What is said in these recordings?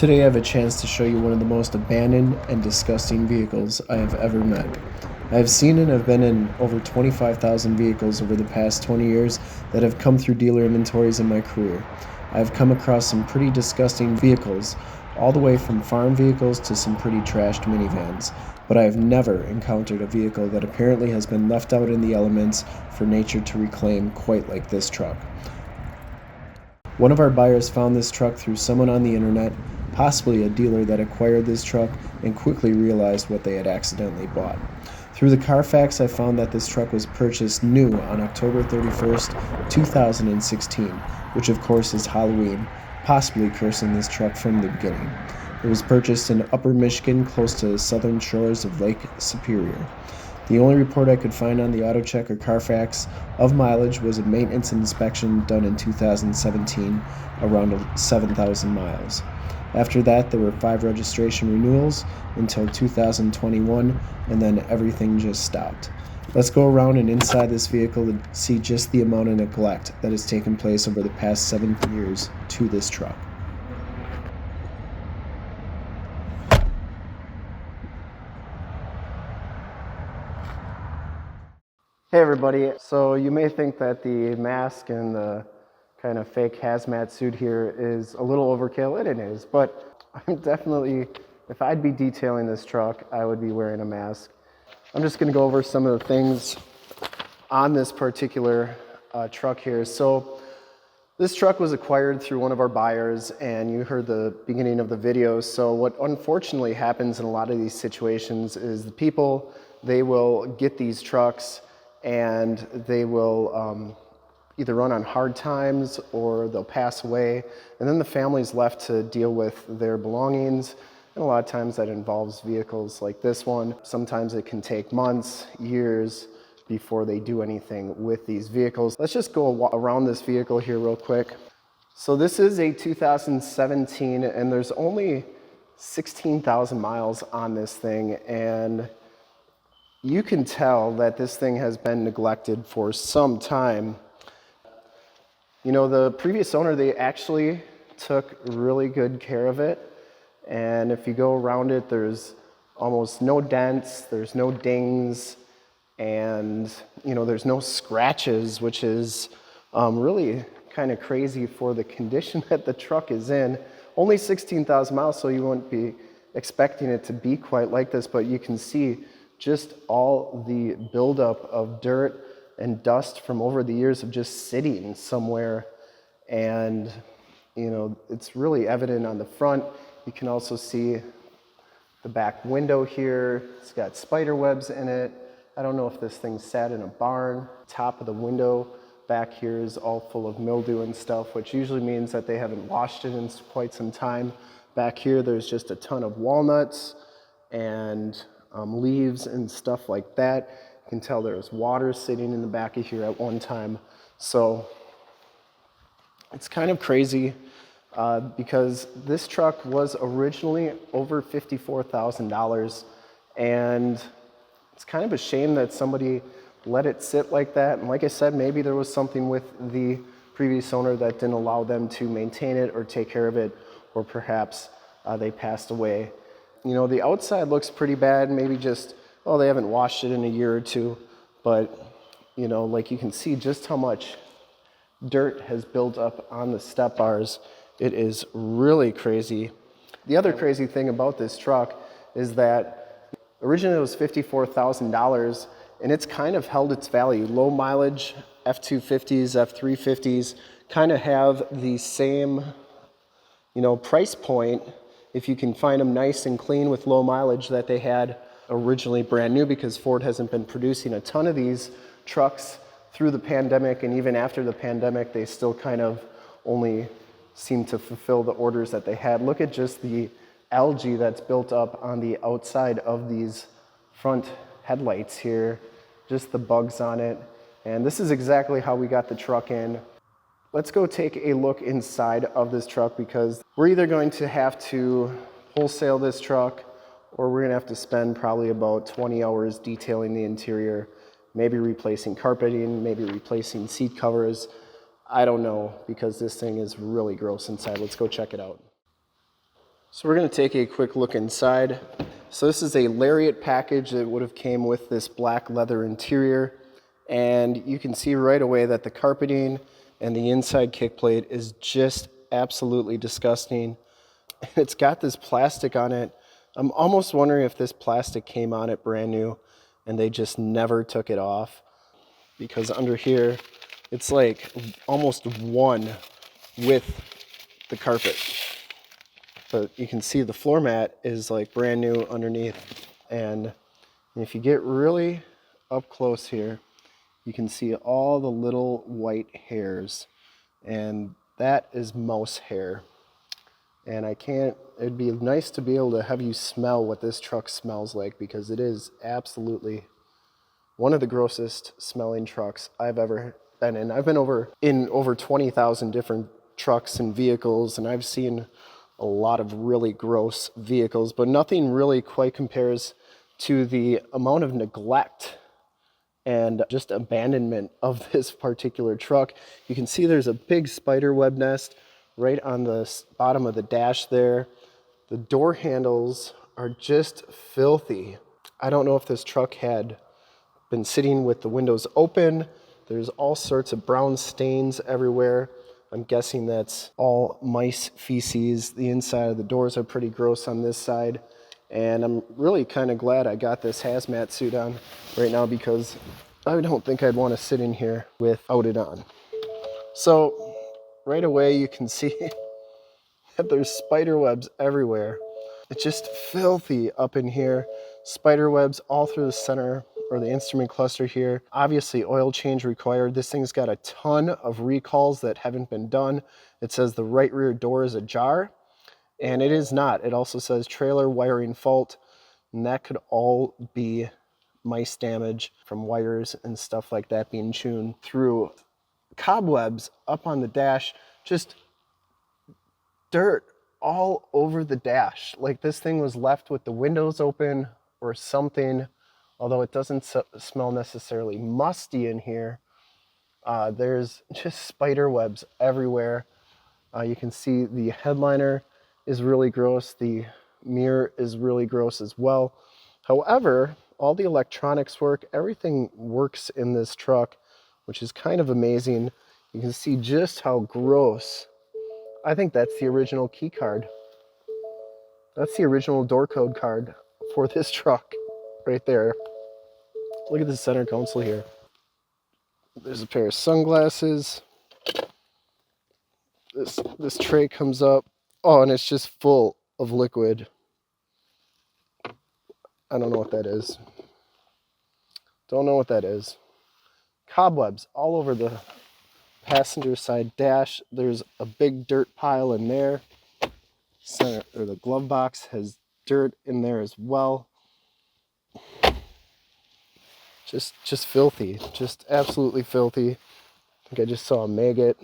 Today I have a chance to show you one of the most abandoned and disgusting vehicles I have ever met. I have seen and have been in over 25,000 vehicles over the past 20 years that have come through dealer inventories in my career. I have come across some pretty disgusting vehicles, all the way from farm vehicles to some pretty trashed minivans, but I have never encountered a vehicle that apparently has been left out in the elements for nature to reclaim quite like this truck. One of our buyers found this truck through someone on the internet, possibly a dealer that acquired this truck and quickly realized what they had accidentally bought. Through the Carfax, I found that this truck was purchased new on October 31st, 2016, which of course is Halloween, possibly cursing this truck from the beginning. It was purchased in Upper Michigan, close to the southern shores of Lake Superior. The only report I could find on the AutoCheck or Carfax of mileage was a maintenance inspection done in 2017, around 7,000 miles. After that, there were 5 registration renewals until 2021, and then everything just stopped. Let's go around and inside this vehicle to see just the amount of neglect that has taken place over the past 7 years to this truck. Hey everybody, so you may think that the mask and the kind of fake hazmat suit here is a little overkill, and it is, but I'm definitely, if I'd be detailing this truck, I would be wearing a mask. I'm just gonna go over some of the things on this particular truck here. So this truck was acquired through one of our buyers, and you heard the beginning of the video. So what unfortunately happens in a lot of these situations is the people, they will get these trucks and they will either run on hard times or they'll pass away, and then the family's left to deal with their belongings, and a lot of times that involves vehicles like this one. Sometimes it can take months, years before they do anything with these vehicles. Let's just go around this vehicle here real quick. So this is a 2017, and there's only 16,000 miles on this thing, and you can tell that this thing has been neglected for some time. You know, the previous owner, they actually took really good care of it. And if you go around it, there's almost no dents, there's no dings, and you know, there's no scratches, which is really kind of crazy for the condition that the truck is in. Only 16,000 miles, so you wouldn't be expecting it to be quite like this, but you can see just all the buildup of dirt and dust from over the years of just sitting somewhere. And you know, it's really evident on the front. You can also see the back window here. It's got spider webs in it. I don't know if this thing sat in a barn. Top of the window back here is all full of mildew and stuff, which usually means that they haven't washed it in quite some time. Back here, there's just a ton of walnuts and leaves and stuff like that. You can tell there's water sitting in the back of here at one time. So it's kind of crazy because this truck was originally over $54,000, and it's kind of a shame that somebody let it sit like that. And like I said, maybe there was something with the previous owner that didn't allow them to maintain it or take care of it, or perhaps they passed away. You know, the outside looks pretty bad, maybe just, oh, they haven't washed it in a year or two, but you know, like you can see just how much dirt has built up on the step bars. It is really crazy. The other crazy thing about this truck is that originally it was $54,000, and it's kind of held its value. Low mileage F-250s, F-350s kind of have the same, you know, price point, if you can find them nice and clean with low mileage, that they had originally brand new, because Ford hasn't been producing a ton of these trucks through the pandemic, and even after the pandemic, they still kind of only seem to fulfill the orders that they had. Look at just the algae that's built up on the outside of these front headlights here, just the bugs on it. And this is exactly how we got the truck in. Let's go take a look inside of this truck, because we're either going to have to wholesale this truck, or we're gonna have to spend probably about 20 hours detailing the interior, maybe replacing carpeting, maybe replacing seat covers. I don't know, because this thing is really gross inside. Let's go check it out. So we're going to take a quick look inside. So this is a Lariat package that would have came with this black leather interior. And you can see right away that the carpeting and the inside kick plate is just absolutely disgusting. It's got this plastic on it. I'm almost wondering if this plastic came on it brand new and they just never took it off, because under here it's like almost one with the carpet. But you can see the floor mat is like brand new underneath. And if you get really up close here, you can see all the little white hairs. And that is mouse hair. And it'd be nice to be able to have you smell what this truck smells like, because it is absolutely one of the grossest smelling trucks I've ever been in. I've been in over 20,000 different trucks and vehicles, and I've seen a lot of really gross vehicles, but nothing really quite compares to the amount of neglect and just abandonment of this particular truck. You can see there's a big spider web nest right on the bottom of the dash there. The door handles are just filthy. I don't know if this truck had been sitting with the windows open. There's all sorts of brown stains everywhere. I'm guessing that's all mice feces. The inside of the doors are pretty gross on this side. And I'm really kind of glad I got this hazmat suit on right now, because I don't think I'd want to sit in here without it on. So right away you can see that there's spider webs everywhere. It's just filthy up in here. Spider webs all through the center, or the instrument cluster here. Obviously oil change required. This thing's got a ton of recalls that haven't been done. It says the right rear door is ajar, and it is not. It also says trailer wiring fault, and that could all be mice damage from wires and stuff like that being chewed through. Cobwebs up on the dash, just dirt all over the dash. Like this thing was left with the windows open or something. Although it doesn't smell necessarily musty in here, there's just spider webs everywhere. You can see the headliner is really gross. The mirror is really gross as well. However, all the electronics work. Everything works in this truck, which is kind of amazing. You can see just how gross. I think that's the original key card. That's the original door code card for this truck right there. Look at the center console here. There's a pair of sunglasses. This tray comes up. Oh, and it's just full of liquid. I don't know what that is. Don't know what that is. Cobwebs all over the passenger side dash. There's a big dirt pile in there. Center, or the glove box has dirt in there as well. Just filthy. Just absolutely filthy. I think I just saw a maggot.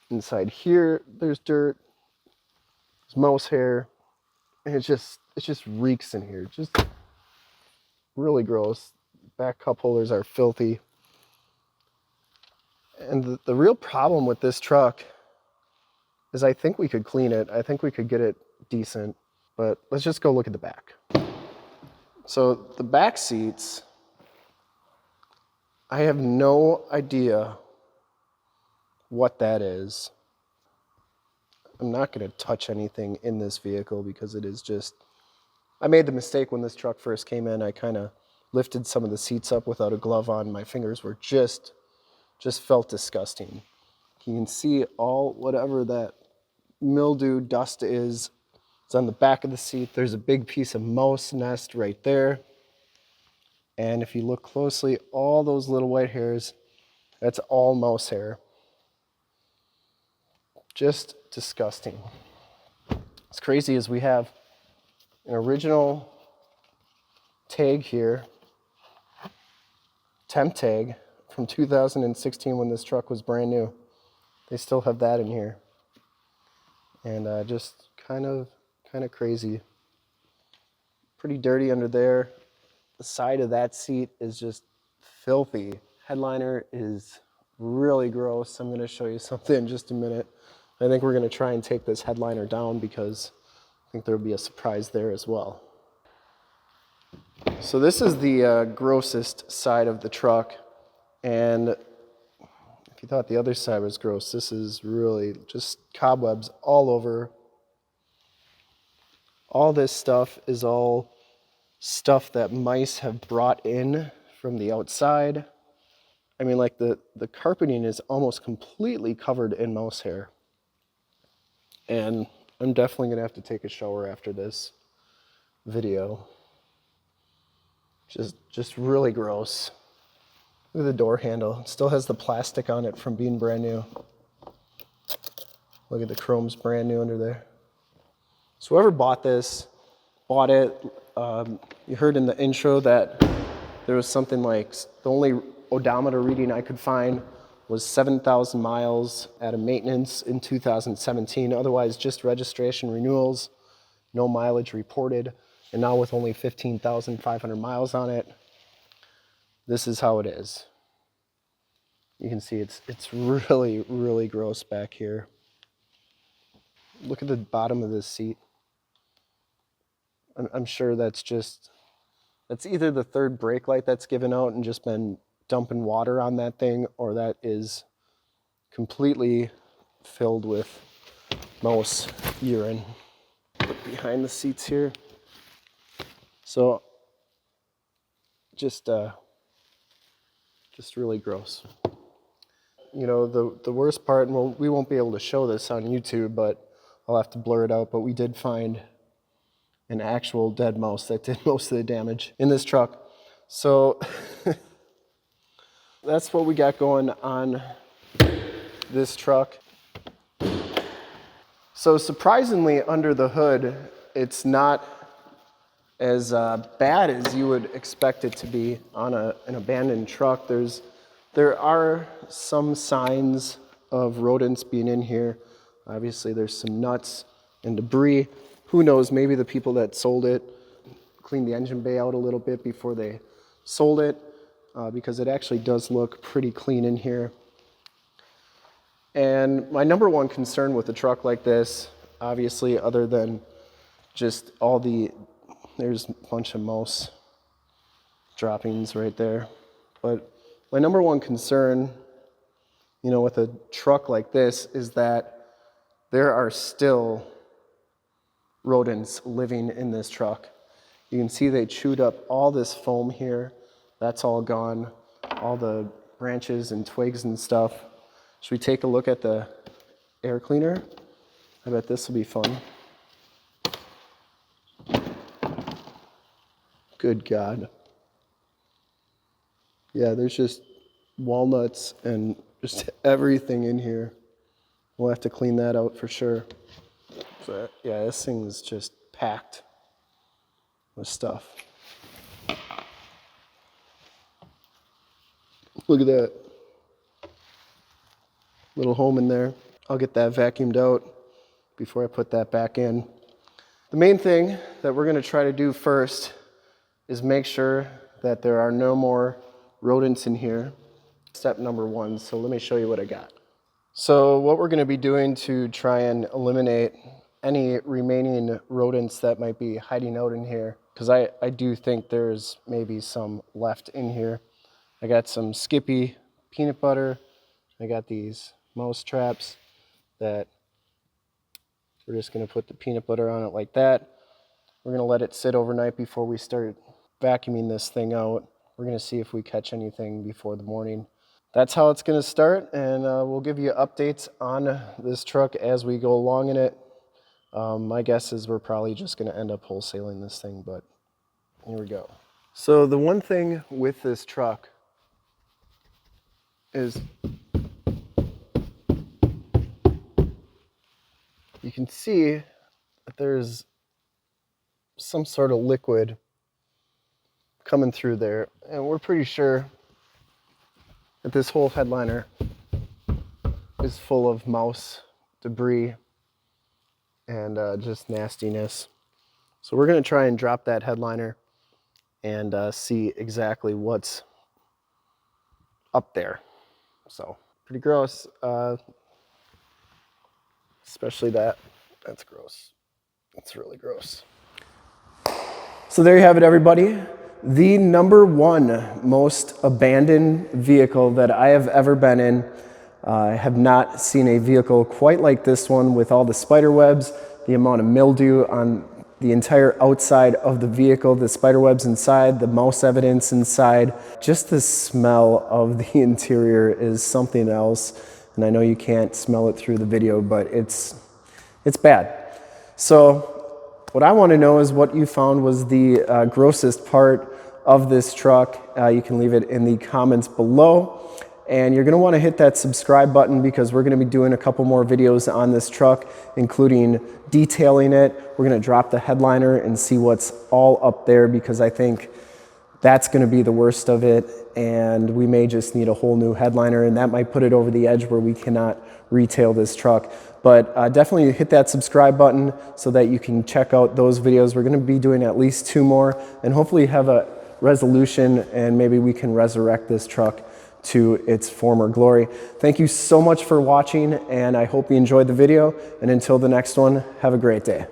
Inside here, there's dirt. There's mouse hair. And it just reeks in here. Just really gross. Back cup holders are filthy. And the real problem with this truck is I think we could clean it. I think we could get it decent. But let's just go look at the back. So the back seats, I have no idea what that is. I'm not going to touch anything in this vehicle because it is just... I made the mistake when this truck first came in. I kind of lifted some of the seats up without a glove on. My fingers were just felt disgusting. You can see all whatever that mildew dust is. It's on the back of the seat. There's a big piece of mouse nest right there. And if you look closely, all those little white hairs, that's all mouse hair. Just disgusting. What's crazy is we have an original tag here, temp tag from 2016 when this truck was brand new. They still have that in here. And just kind of crazy. Pretty dirty under there. The side of that seat is just filthy. Headliner is really gross. I'm going to show you something in just a minute. I think we're going to try and take this headliner down because I think there'll be a surprise there as well. So this is the grossest side of the truck, and if you thought the other side was gross, this is really just cobwebs all over. All this stuff is all stuff that mice have brought in from the outside. I mean, like the carpeting is almost completely covered in mouse hair. And I'm definitely gonna have to take a shower after this video. Just really gross. Look at the door handle. It still has the plastic on it from being brand new. Look at the chrome's brand new under there. So whoever bought this, bought it. You heard in the intro that there was something like, the only odometer reading I could find was 7,000 miles at a maintenance in 2017. Otherwise, just registration renewals, no mileage reported. And now with only 15,500 miles on it, this is how it is. You can see it's really, really gross back here. Look at the bottom of this seat. I'm sure that's either the third brake light that's given out and just been dumping water on that thing, or that is completely filled with mouse urine. Look behind the seats here. So just really gross. You know, the worst part, and we won't be able to show this on YouTube, but I'll have to blur it out, but we did find an actual dead mouse that did most of the damage in this truck. So that's what we got going on this truck. So surprisingly, under the hood, it's not as bad as you would expect it to be on an abandoned truck. There are some signs of rodents being in here. Obviously, there's some nuts and debris. Who knows, maybe the people that sold it cleaned the engine bay out a little bit before they sold it, because it actually does look pretty clean in here. And my number one concern with a truck like this, obviously, other than just there's a bunch of mouse droppings right there. But my number one concern, you know, with a truck like this is that there are still rodents living in this truck. You can see they chewed up all this foam here. That's all gone. All the branches and twigs and stuff. Should we take a look at the air cleaner? I bet this will be fun. Good God. Yeah, there's just walnuts and just everything in here. We'll have to clean that out for sure. So yeah, this thing's just packed with stuff. Look at that. Little home in there. I'll get that vacuumed out before I put that back in. The main thing that we're going to try to do first is make sure that there are no more rodents in here. Step number one. So let me show you what I got. So what we're going to be doing to try and eliminate any remaining rodents that might be hiding out in here, because I do think there's maybe some left in here. I got some Skippy peanut butter. I got these mouse traps that we're just going to put the peanut butter on it like that. We're going to let it sit overnight before we start vacuuming this thing out. We're going to see if we catch anything before the morning. That's how it's going to start, and we'll give you updates on this truck as we go along in it. My guess is we're probably just going to end up wholesaling this thing, but here we go. So the one thing with this truck is you can see that there's some sort of liquid coming through there, and we're pretty sure that this whole headliner is full of mouse debris and just nastiness. So we're going to try and drop that headliner and see exactly what's up there. So pretty gross. especially that. That's gross. That's really gross. So there you have it, everybody. The number one most abandoned vehicle that I have ever been in. I have not seen a vehicle quite like this one with all the spider webs, the amount of mildew on the entire outside of the vehicle, the spider webs inside, the mouse evidence inside. Just the smell of the interior is something else. And I know you can't smell it through the video, but it's bad. So what I want to know is what you found was the grossest part of this truck. You can leave it in the comments below. And you're going to want to hit that subscribe button because we're going to be doing a couple more videos on this truck, including detailing it. We're going to drop the headliner and see what's all up there because I think that's going to be the worst of it. And we may just need a whole new headliner, and that might put it over the edge where we cannot retail this truck. But definitely hit that subscribe button so that you can check out those videos. We're going to be doing at least 2 more and hopefully have a resolution, and maybe we can resurrect this truck to its former glory. Thank you so much for watching, and I hope you enjoyed the video. And until the next one, have a great day.